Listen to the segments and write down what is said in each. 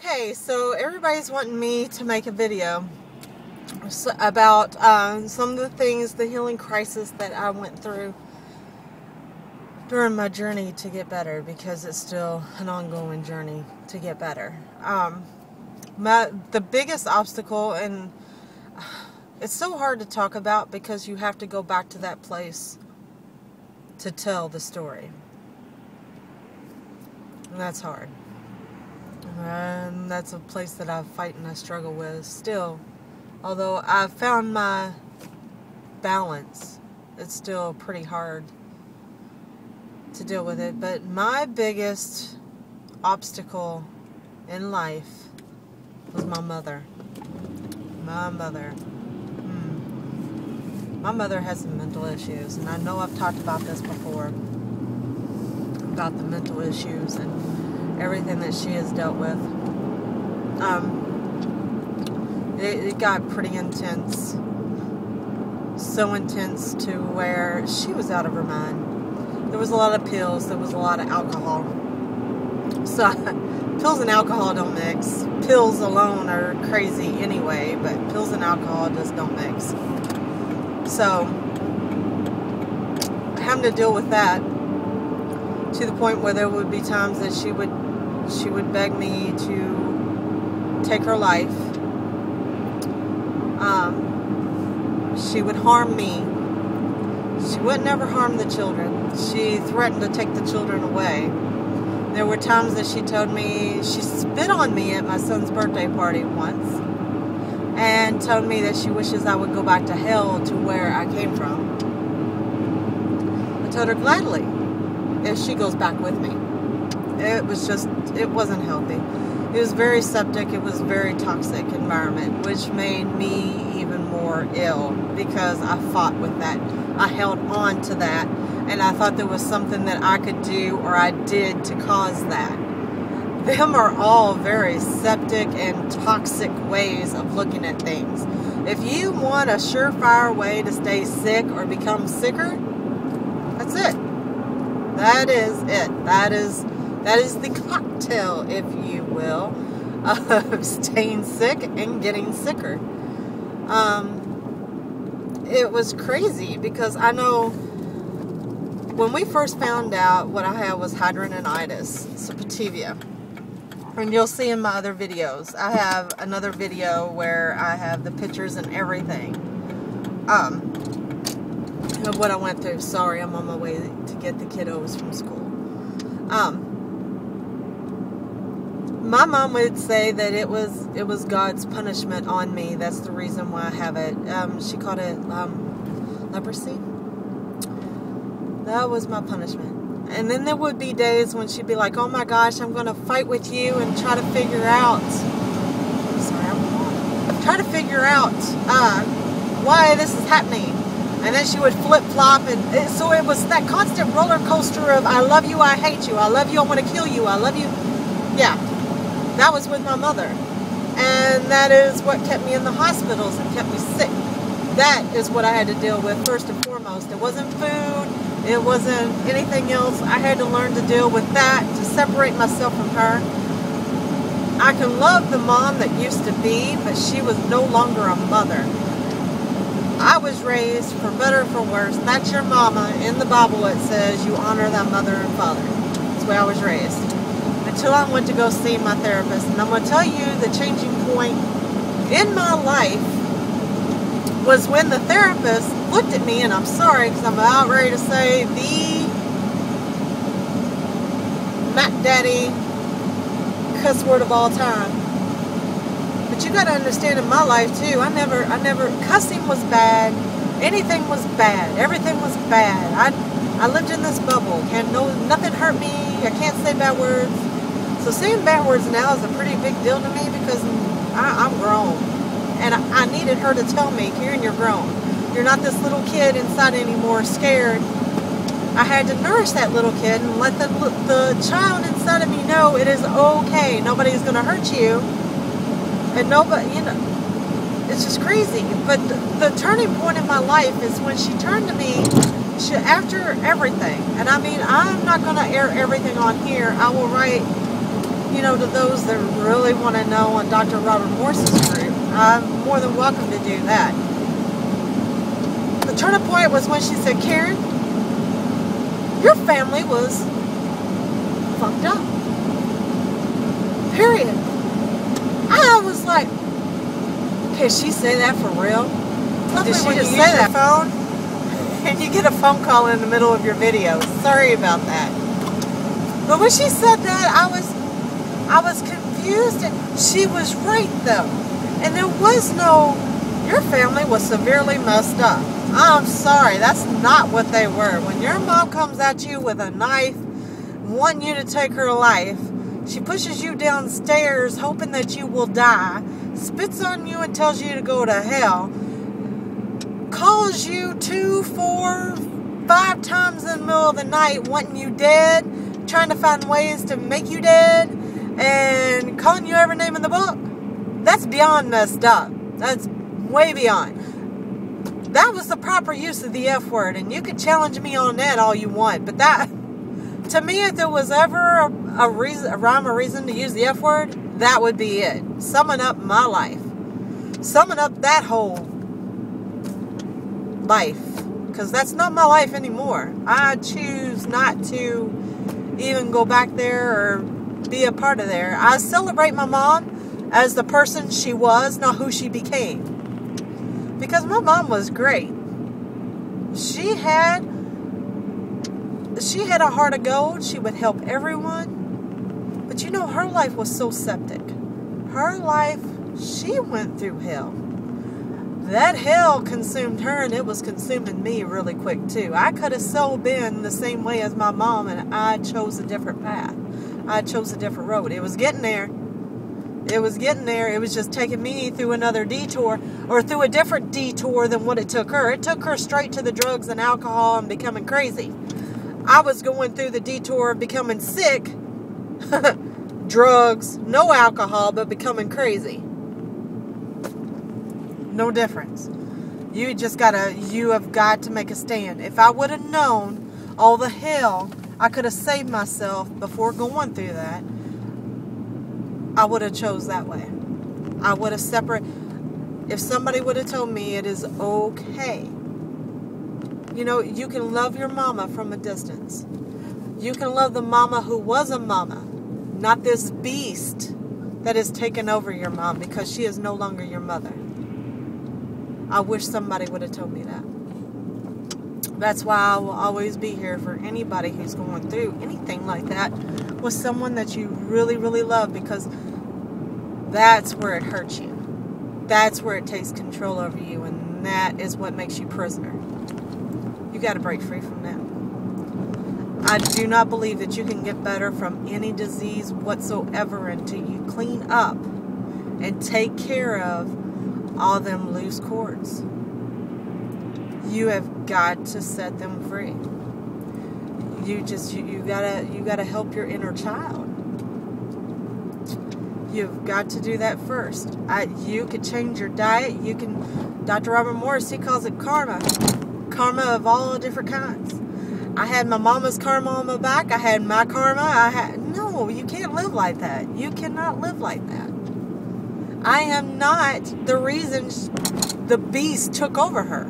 Okay, so everybody's wanting me to make a video about some of the things, the healing crisis that I went through during my journey to get better, because it's still an ongoing journey to get better. The biggest obstacle, and it's so hard to talk about because you have to go back to that place to tell the story. And that's hard. And that's a place that I fight and I struggle with still. Although I've found my balance, it's still pretty hard to deal with it. But my biggest obstacle in life was my mother. My mother. My mother has some mental issues, and I know I've talked about this before, about the mental issues and everything that she has dealt with. It got pretty intense. So intense to where she was out of her mind. There was a lot of pills. There was a lot of alcohol. So, pills and alcohol don't mix. Pills alone are crazy anyway, but pills and alcohol just don't mix. So, having to deal with that to the point where there would be times that she would beg me to take her life. She would harm me. She would never harm the children. She threatened to take the children away. There were times that she told me, she spit on me at my son's birthday party once, and told me that she wishes I would go back to hell, to where I came from. I told her gladly if she goes back with me. It wasn't healthy. It was very septic. It was a very toxic environment, which made me even more ill because I fought with that. I held on to that, and I thought there was something that I could do or I did to cause that. Them are all very septic and toxic ways of looking at things. If you want a surefire way to stay sick or become sicker, that's it. That is it. That is the cocktail, if you will, of staying sick and getting sicker. It was crazy because I know when we first found out what I had was hidradenitis suppurativa. And you'll see in my other videos, I have another video where I have the pictures and everything of what I went through. Sorry, I'm on my way to get the kiddos from school. My mom would say that it was God's punishment on me. That's the reason why I have it. She called it leprosy. That was my punishment. And then there would be days when she'd be like, "Oh my gosh, I'm going to fight with you and try to figure out why this is happening." And then she would flip-flop, and so it was that constant roller coaster of I love you, I hate you, I love you, I want to kill you, I love you. Yeah, that was with my mother. And that is what kept me in the hospitals and kept me sick. That is what I had to deal with first and foremost. It wasn't food. It wasn't anything else. I had to learn to deal with that, to separate myself from her. I can love the mom that used to be, but she was no longer a mother. I was raised, for better or for worse, that's your mama. In the Bible it says you honor thy mother and father. That's the way I was raised. Until I went to go see my therapist. And I'm going to tell you the changing point in my life was when the therapist looked at me, and I'm sorry because I'm about ready to say the Mac Daddy cuss word of all time. But you got to understand, in my life too, I never, cussing was bad. Anything was bad. Everything was bad. I lived in this bubble. Nothing hurt me. I can't say bad words. So saying bad words now is a pretty big deal to me because I'm grown. And I needed her to tell me, Karen, you're grown. You're not this little kid inside anymore, scared. I had to nourish that little kid and let the child inside of me know it is okay. Nobody's going to hurt you. And nobody, it's just crazy. But the turning point in my life is when she turned to me, after everything. And I mean, I'm not going to air everything on here. I will write to those that really want to know on Dr. Robert Morse's group, I'm more than welcome to do that. The turning point was when she said, Karen, your family was fucked up. Period. I was like, can she say that for real? Did she just say that phone? And you get a phone call in the middle of your video. Sorry about that. But when she said that, I was confused, and she was right though. And there was no, your family was severely messed up. I'm sorry, that's not what they were. When your mom comes at you with a knife, wanting you to take her life, she pushes you downstairs hoping that you will die, spits on you and tells you to go to hell, calls you 2, 4, 5 times in the middle of the night wanting you dead, trying to find ways to make you dead, and calling you every name in the book. That's beyond messed up. That's way beyond. That was the proper use of the F word, and you can challenge me on that all you want, but that, to me, if there was ever a rhyme or reason to use the F word, that would be it. Summing up my life. Summing up that whole life. Because that's not my life anymore. I choose not to even go back there or be a part of there. I celebrate my mom as the person she was, not who she became. Because my mom was great. She had a heart of gold. She would help everyone. But you know, her life was so septic. Her life, she went through hell. That hell consumed her, and it was consuming me really quick too. I could have so been the same way as my mom, and I chose a different path. I chose a different road. It was getting there. It was getting there. It was just taking me through another detour, or through a different detour than what it took her. It took her straight to the drugs and alcohol and becoming crazy. I was going through the detour of becoming sick, drugs, no alcohol, but becoming crazy. No difference. You have got to make a stand. If I would have known all the hell I could have saved myself before going through that, I would have chose that way. I would have if somebody would have told me it is okay. You know, you can love your mama from a distance. You can love the mama who was a mama, not this beast that has taken over your mom because she is no longer your mother. I wish somebody would have told me that. That's why I will always be here for anybody who's going through anything like that with someone that you really, really love, because that's where it hurts you. That's where it takes control over you, and that is what makes you prisoner. You got to break free from that. I do not believe that you can get better from any disease whatsoever until you clean up and take care of all them loose cords. You have got to set them free. You gotta help your inner child. You've got to do that first. You could change your diet. You can. Dr. Robert Morse, he calls it karma. Karma of all different kinds. I had my mama's karma on my back. I had my karma. No, you can't live like that. You cannot live like that. I am not the reason the beast took over her.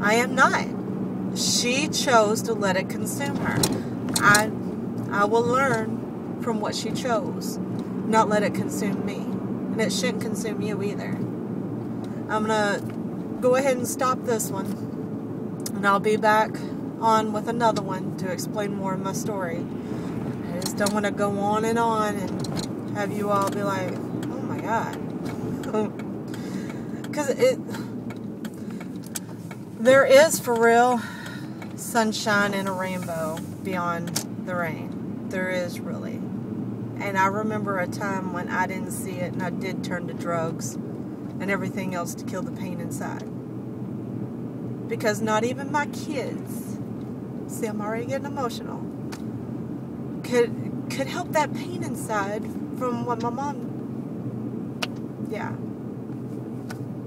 I am not. She chose to let it consume her. I will learn from what she chose. Not let it consume me. And it shouldn't consume you either. I'm going to go ahead and stop this one. And I'll be back on with another one to explain more of my story. I just don't want to go on and have you all be like, oh my God. Because there is, for real, sunshine and a rainbow beyond the rain. There is, really. And I remember a time when I didn't see it, and I did turn to drugs and everything else to kill the pain inside. Because not even my kids, see, I'm already getting emotional, could help that pain inside from what my mom, yeah.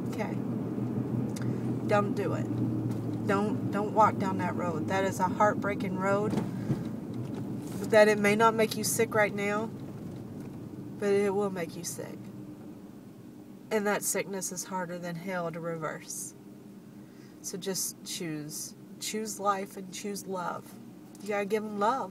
Okay. Don't do it. Don't walk down that road. That is a heartbreaking road. That it may not make you sick right now, but it will make you sick. And that sickness is harder than hell to reverse. So just choose life and choose love. You gotta give them love.